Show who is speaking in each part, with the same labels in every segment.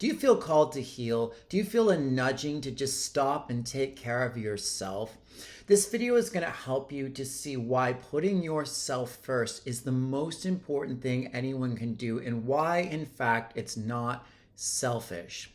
Speaker 1: Do you feel called to heal? Do you feel a nudging to just stop and take care of yourself? This video is going to help you to see why putting yourself first is the most important thing anyone can do and why, in fact, it's not selfish.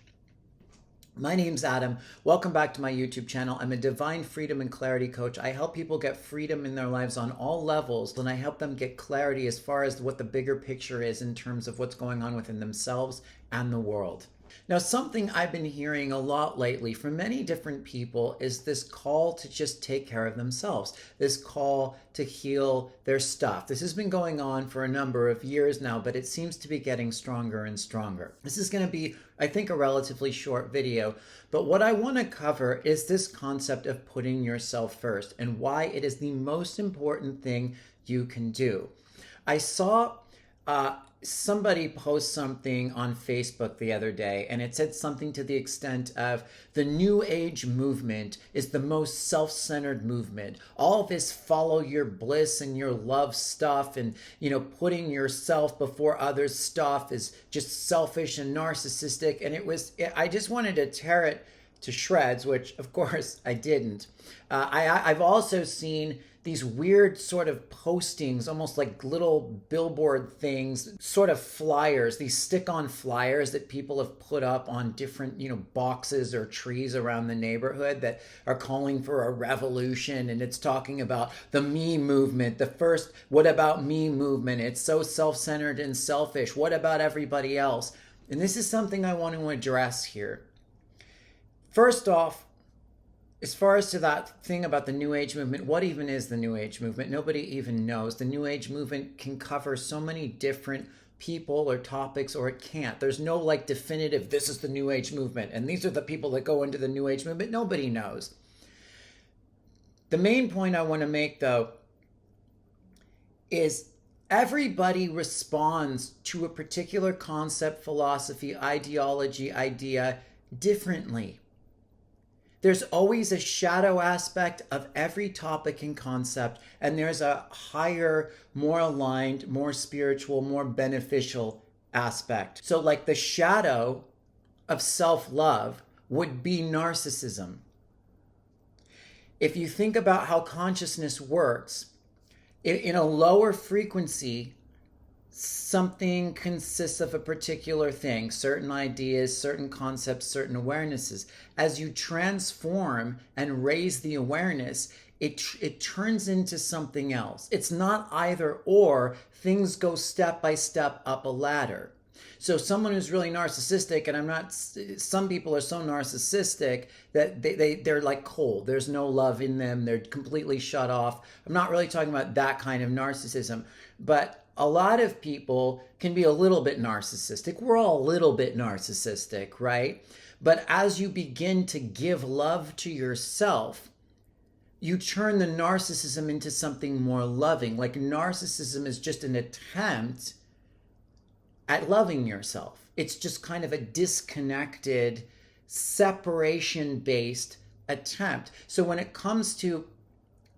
Speaker 1: My name's Adam. Welcome back to my YouTube channel. I'm a divine freedom and clarity coach. I help people get freedom in their lives on all levels, and I help them get clarity as far as what the bigger picture is in terms of what's going on within themselves and the world. Now, something I've been hearing a lot lately from many different people is this call to just take care of themselves, this call to heal their stuff. This has been going on for a number of years now, but it seems to be getting stronger and stronger. This is going to be, I think, a relatively short video, but what I want to cover is this concept of putting yourself first and why it is the most important thing you can do. I saw somebody post something on Facebook the other day, and it said something to the extent of the New Age movement is the most self-centered movement. All this follow your bliss and your love stuff and, putting yourself before others stuff is just selfish and narcissistic. And I just wanted to tear it to shreds, which of course I didn't. I've also seen these weird sort of postings, almost like little billboard things, sort of flyers, these stick-on flyers that people have put up on different, boxes or trees around the neighborhood that are calling for a revolution. And it's talking about the me movement, the first what about me movement. It's so self-centered and selfish. What about everybody else? And this is something I want to address here. First off, as far as to that thing about the New Age movement, what even is the New Age movement? Nobody even knows. The New Age movement can cover so many different people or topics, or it can't. There's no definitive, this is the New Age movement, and these are the people that go into the New Age movement. Nobody knows. The main point I want to make, though, is everybody responds to a particular concept, philosophy, ideology, idea differently. There's always a shadow aspect of every topic and concept, and there's a higher, more aligned, more spiritual, more beneficial aspect. So the shadow of self-love would be narcissism. If you think about how consciousness works, in a lower frequency, something consists of a particular thing, certain ideas, certain concepts, certain awarenesses. As you transform and raise the awareness, it turns into something else. It's not either or. Things go step by step up a ladder. So someone who's really narcissistic, and some people are so narcissistic that they're like cold. There's no love in them. They're completely shut off. I'm not really talking about that kind of narcissism, but a lot of people can be a little bit narcissistic. We're all a little bit narcissistic, right? But as you begin to give love to yourself, you turn the narcissism into something more loving. Narcissism is just an attempt at loving yourself. It's just kind of a disconnected, separation-based attempt. So when it comes to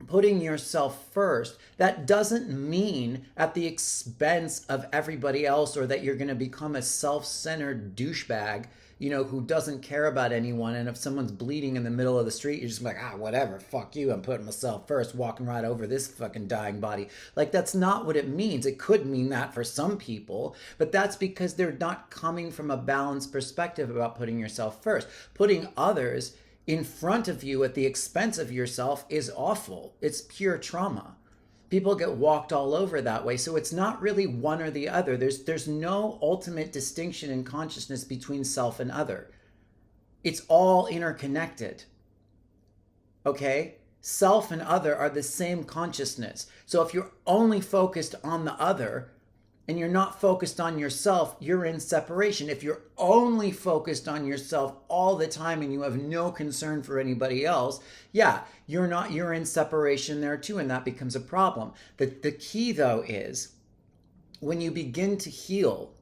Speaker 1: putting yourself first, that doesn't mean at the expense of everybody else, or that you're going to become a self-centered douchebag, who doesn't care about anyone. And if someone's bleeding in the middle of the street, you're just like, whatever, fuck you, I'm putting myself first, walking right over this fucking dying body. That's not what it means. It could mean that for some people, but that's because they're not coming from a balanced perspective about putting yourself first. Putting others in front of you at the expense of yourself is awful. It's pure trauma. People get walked all over that way. So it's not really one or the other. There's no ultimate distinction in consciousness between self and other. It's all interconnected. Okay? Self and other are the same consciousness. So if you're only focused on the other, and you're not focused on yourself, you're in separation. If you're only focused on yourself all the time and you have no concern for anybody else, you're in separation there too, and that becomes a problem. The key, though, is when you begin to heal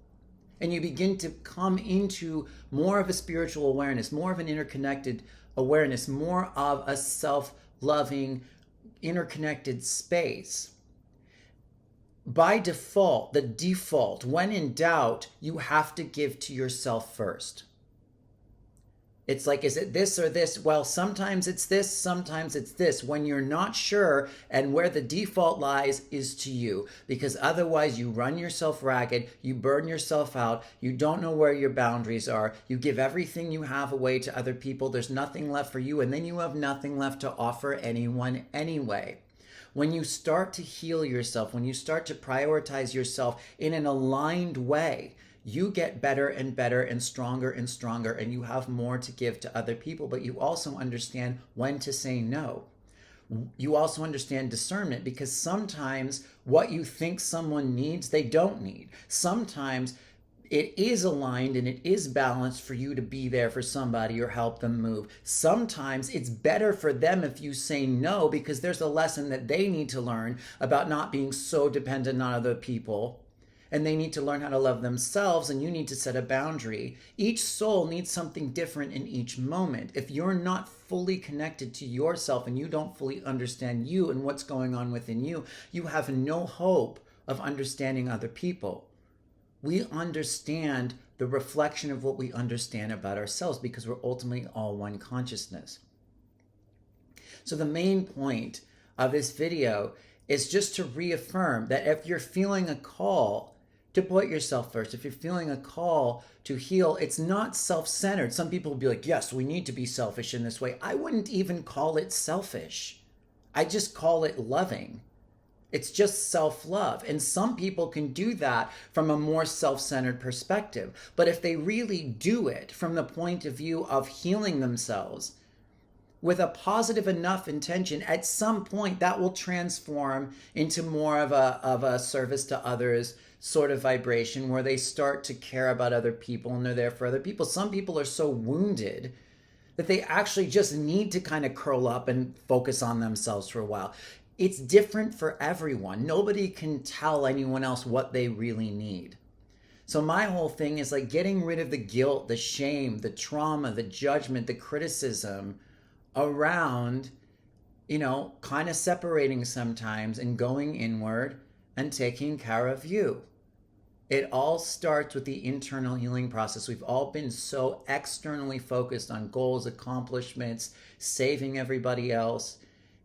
Speaker 1: and you begin to come into more of a spiritual awareness, more of an interconnected awareness, more of a self-loving, interconnected space, by default, when in doubt, you have to give to yourself first. It's like, is it this or this? Well, sometimes it's this, sometimes it's this. When you're not sure, and where the default lies is to you, because otherwise you run yourself ragged, you burn yourself out, you don't know where your boundaries are, you give everything you have away to other people, there's nothing left for you, and then you have nothing left to offer anyone anyway. When you start to heal yourself, when you start to prioritize yourself in an aligned way, you get better and better and stronger, and you have more to give to other people, but you also understand when to say no. You also understand discernment, because sometimes what you think someone needs, they don't need. Sometimes it is aligned and it is balanced for you to be there for somebody or help them move. Sometimes it's better for them if you say no, because there's a lesson that they need to learn about not being so dependent on other people. And they need to learn how to love themselves, and you need to set a boundary. Each soul needs something different in each moment. If you're not fully connected to yourself and you don't fully understand you and what's going on within you, you have no hope of understanding other people. We understand the reflection of what we understand about ourselves, because we're ultimately all one consciousness. So the main point of this video is just to reaffirm that if you're feeling a call to put yourself first, if you're feeling a call to heal, it's not self-centered. Some people will be like, yes, we need to be selfish in this way. I wouldn't even call it selfish. I just call it loving. It's just self-love. And some people can do that from a more self-centered perspective. But if they really do it from the point of view of healing themselves with a positive enough intention, at some point that will transform into more of a service to others sort of vibration, where they start to care about other people and they're there for other people. Some people are so wounded that they actually just need to kind of curl up and focus on themselves for a while. It's different for everyone. Nobody can tell anyone else what they really need. So my whole thing is like getting rid of the guilt, the shame, the trauma, the judgment, the criticism around, kind of separating sometimes and going inward and taking care of you. It all starts with the internal healing process. We've all been so externally focused on goals, accomplishments, saving everybody else,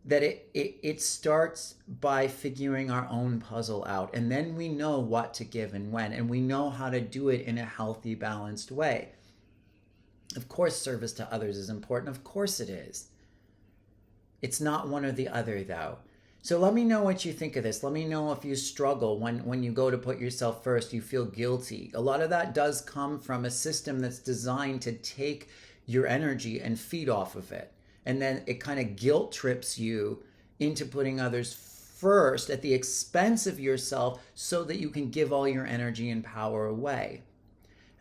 Speaker 1: that it starts by figuring our own puzzle out. And then we know what to give and when, and we know how to do it in a healthy, balanced way. Of course, service to others is important. Of course it is. It's not one or the other, though. So let me know what you think of this. Let me know if you struggle when you go to put yourself first, you feel guilty. A lot of that does come from a system that's designed to take your energy and feed off of it. And then it kind of guilt trips you into putting others first at the expense of yourself, so that you can give all your energy and power away.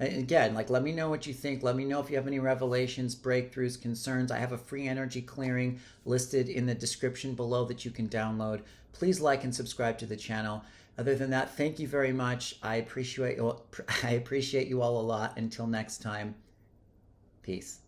Speaker 1: And again, let me know what you think. Let me know if you have any revelations, breakthroughs, concerns. I have a free energy clearing listed in the description below that you can download. Please like and subscribe to the channel. Other than that, thank you very much. I appreciate you all a lot. Until next time, peace.